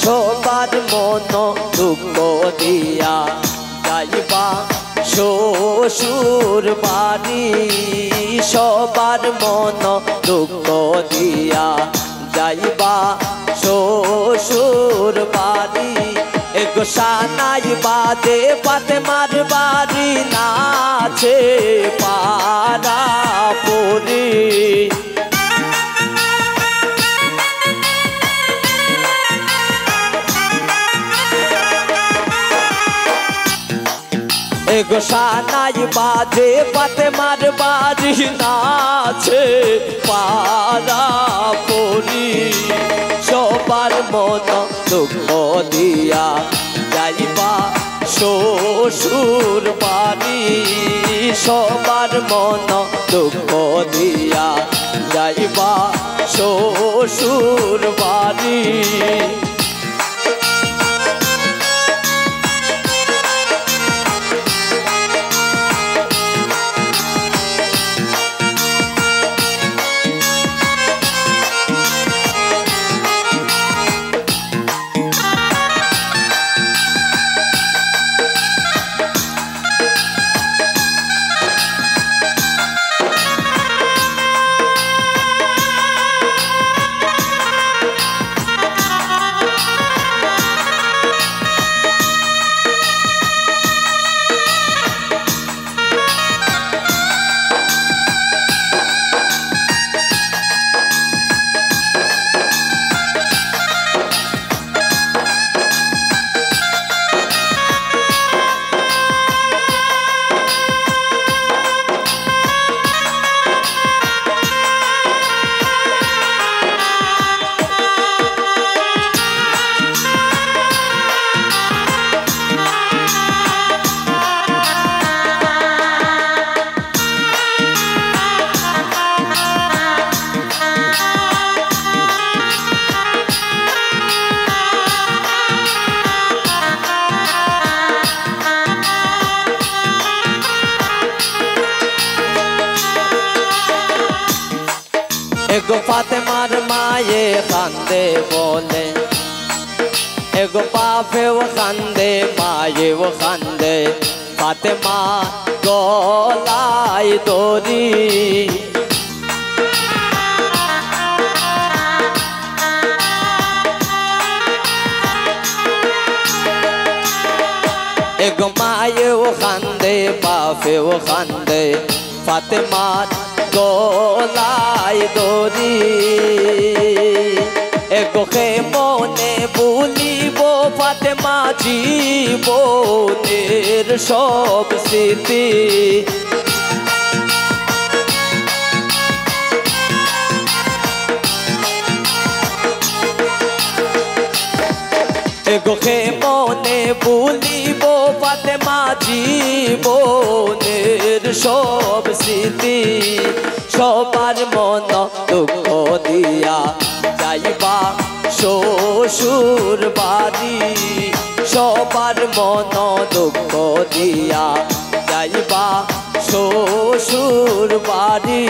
সবার মন দুঃখ দিয়া যাইবা শ্বশুর বাড়ি সবার মন দুঃখ দিয়া যাইবা শ্বশুর বাড়ি এগো সানাই বাজে ফাতেমার বাড়ি নাচে পাড়া পরি এগো সানাই বাজে ফাতেমার বাড়ি নাচে পাড়া পরি সবার মন দুঃখ দিয়া যাইবা শ্বশুর বাড়ি সবার মন দুঃখ দিয়া যাইবা শ্বশুর বাড়ি एगो फातेमार माये खांदे बोले एगो पापे वो खांदे माये वो खांदे फातेमा गोलाई दोरी एगो माये वो खांदे पापे वो खांदे फातेमा गोलाई दोरी एगो खे मने भूलिबो फातेमा जीवनेर सब स्मृति एगो खे मने भूलिबो फातेमा জীবনের সব স্মৃতি সবার মন দুঃখ দিয়া যাইবা শ্বশুর বাড়ি সবার মন দুঃখ দিয়া যাইবা শ্বশুর বাড়ি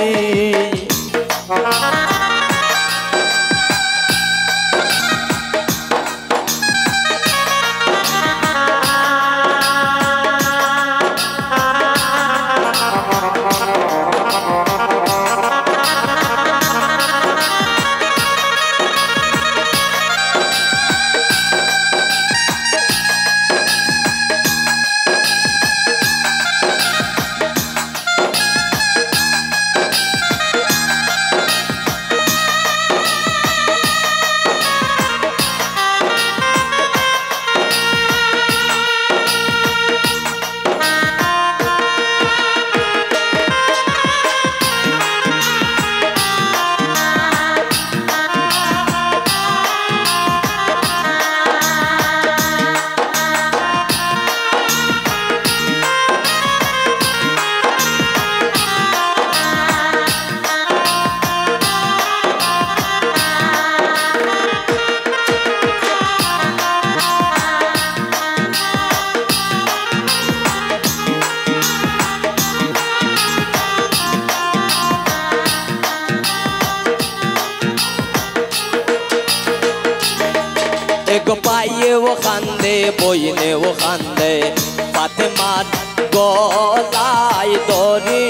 एगो पाइए वो खांदे बोइने वो खांदे फातेमार गलाय दरी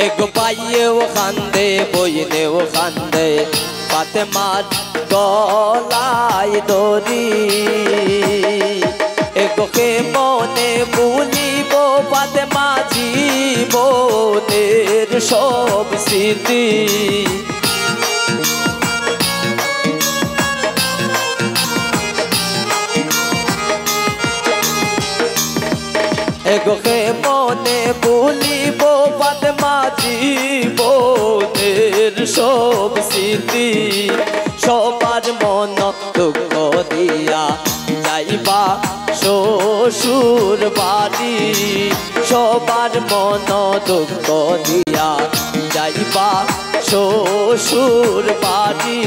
एगो पाइए वो खांदे बोइने वो खांदे फातेमार गलाय दरी एगो के मने भूलिब फातेमा জীবনের সব স্মৃতি এগোকে মনে ভুলিব ফাতেমা জীবনের সব স্মৃতি সবার মন দুঃখ দিয়া যাইবা শ্বশুর বাড়ি সবার মন দুঃখ দিয়া যাইবা শ্বশুর বাড়ি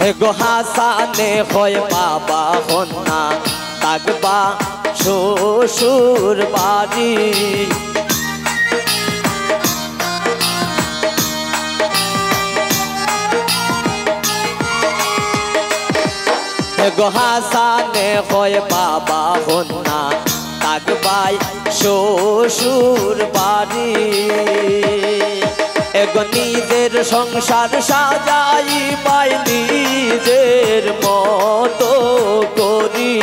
एगो हासाने होय बाबा होना ताकबा শ্বশুর বাড়ি एगो हासाने होय बाबा होना ताकबाय শ্বশুর বাড়ি एगो निजेर संसार साजाई पाई निजेर मतो करी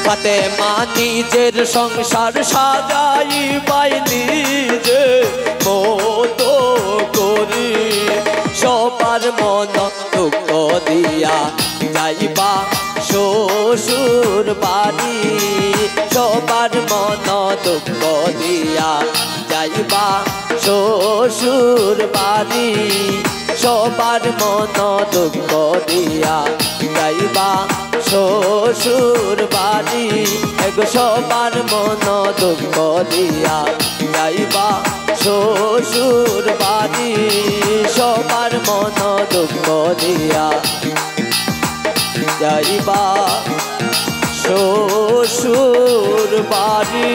फातेमा निजेर संसार साजाई पाई निजेर मतो करी सबार मन दुःख दिया जाइबा শ্বশুর বাড়ি সবার মন দুঃখ দিয়া যাইবা শ্বশুর বাড়ি সবার মন দুঃখ দিয়া যাইবা শ্বশুর বাড়ি এগো সবার মন দুঃখ দিয়া যাইবা শ্বশুর বাড়ি সবার মন দুঃখ দিয়া যাইবা শ্বশুর বাড়ি।